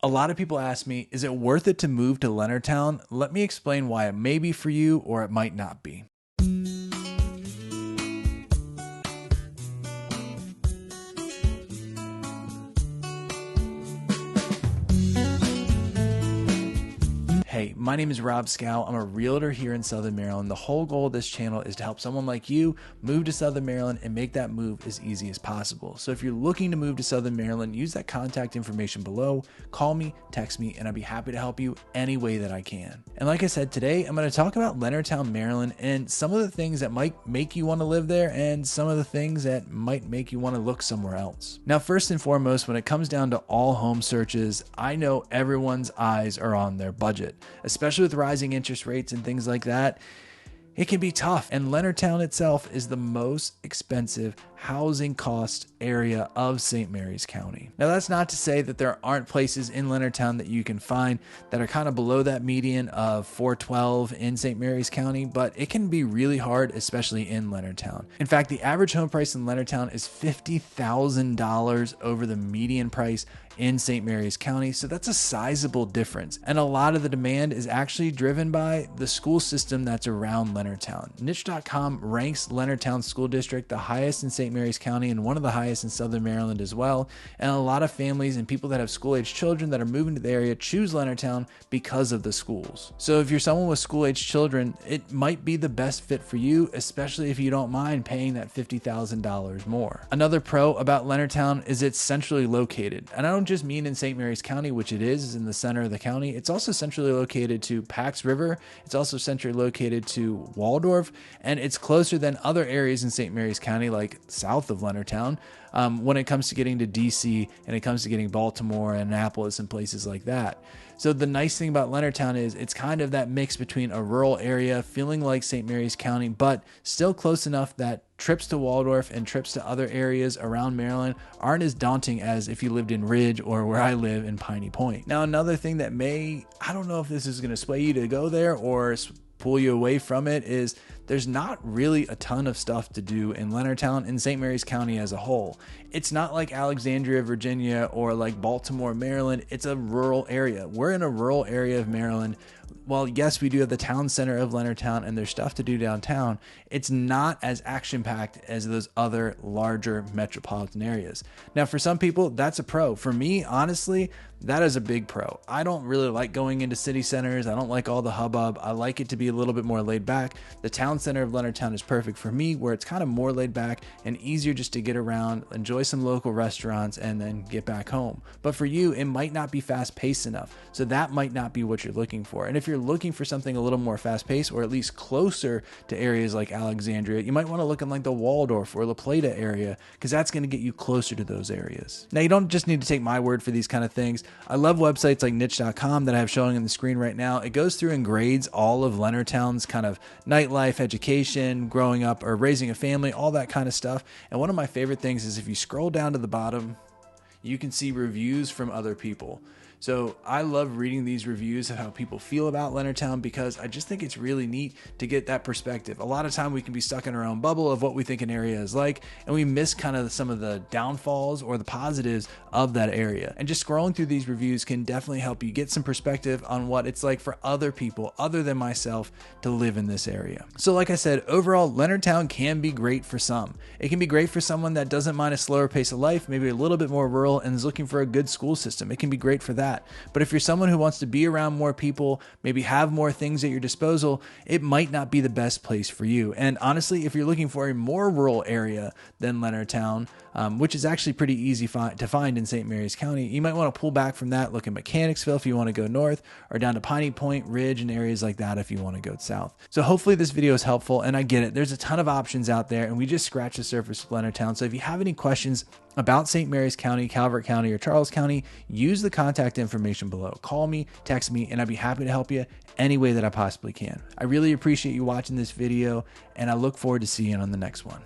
A lot of people ask me, is it worth it to move to Leonardtown? Let me explain why it may be for you or it might not be. Hey, my name is Rob Schou. I'm a realtor here in Southern Maryland. The whole goal of this channel is to help someone like you move to Southern Maryland and make that move as easy as possible. So if you're looking to move to Southern Maryland, use that contact information below. Call me, text me, and I'd be happy to help you any way that I can. And like I said, today I'm going to talk about Leonardtown, Maryland, and some of the things that might make you want to live there and some of the things that might make you want to look somewhere else. Now, first and foremost, when it comes down to all home searches, I know everyone's eyes are on their budget. Especially with rising interest rates and things like that, it can be tough. And Leonardtown itself is the most expensive housing cost area of St. Mary's County. Now, that's not to say that there aren't places in Leonardtown that you can find that are kind of below that median of $412 in St. Mary's County, but it can be really hard, especially in Leonardtown. In fact, the average home price in Leonardtown is $50,000 over the median price in St. Mary's County. So that's a sizable difference. And a lot of the demand is actually driven by the school system that's around Leonardtown. Niche.com ranks Leonardtown School District the highest in St. Mary's County and one of the highest in Southern Maryland as well. And a lot of families and people that have school-age children that are moving to the area choose Leonardtown because of the schools. So if you're someone with school-age children, it might be the best fit for you, especially if you don't mind paying that $50,000 more. Another pro about Leonardtown is it's centrally located. And I don't just mean in St. Mary's County, which it is in the center of the county. It's also centrally located to Patuxent River. It's also centrally located to Waldorf, and it's closer than other areas in St. Mary's County, like south of Leonardtown, when it comes to getting to DC and it comes to getting Baltimore and Annapolis and places like that. So the nice thing about Leonardtown is it's kind of that mix between a rural area feeling like St. Mary's County, but still close enough that trips to Waldorf and trips to other areas around Maryland aren't as daunting as if you lived in Ridge or where I live in Piney Point. Now, another thing that I don't know if this is going to sway you to go there or pull you away from it, is there's not really a ton of stuff to do in Leonardtown and St. Mary's County as a whole. It's not like Alexandria, Virginia, or like Baltimore, Maryland. It's a rural area. We're in a rural area of Maryland. While yes, we do have the town center of Leonardtown and there's stuff to do downtown, it's not as action-packed as those other larger metropolitan areas. Now, for some people, that's a pro. For me, honestly, that is a big pro. I don't really like going into city centers. I don't like all the hubbub. I like it to be a little bit more laid back. The town center of Leonardtown is perfect for me, where it's kind of more laid back and easier just to get around, enjoy some local restaurants, and then get back home. But for you, it might not be fast-paced enough. So that might not be what you're looking for. And if you're looking for something a little more fast-paced, or at least closer to areas like Alexandria, you might want to look in like the Waldorf or the Plata area, because that's going to get you closer to those areas. Now, you don't just need to take my word for these kind of things. I love websites like niche.com that I have showing on the screen right now. It goes through and grades all of Leonardtown's kind of nightlife, education, growing up or raising a family, all that kind of stuff. And one of my favorite things is if you scroll down to the bottom, you can see reviews from other people. So I love reading these reviews of how people feel about Leonardtown, because I just think it's really neat to get that perspective. A lot of time we can be stuck in our own bubble of what we think an area is like, and we miss kind of some of the downfalls or the positives of that area. And just scrolling through these reviews can definitely help you get some perspective on what it's like for other people other than myself to live in this area. So like I said, overall, Leonardtown can be great for some. It can be great for someone that doesn't mind a slower pace of life, maybe a little bit more rural, and is looking for a good school system. It can be great for that. But if you're someone who wants to be around more people, maybe have more things at your disposal, it might not be the best place for you. And honestly, if you're looking for a more rural area than Leonardtown, which is actually pretty easy to find in St. Mary's County, you might want to pull back from that, look at Mechanicsville if you want to go north, or down to Piney Point, Ridge, and areas like that if you want to go south. So hopefully this video is helpful, and I get it. There's a ton of options out there, and we just scratched the surface of Leonardtown. So if you have any questions about St. Mary's County, Calvert County, or Charles County, use the contact information below. Call me, text me, and I'd be happy to help you any way that I possibly can. I really appreciate you watching this video, and I look forward to seeing you on the next one.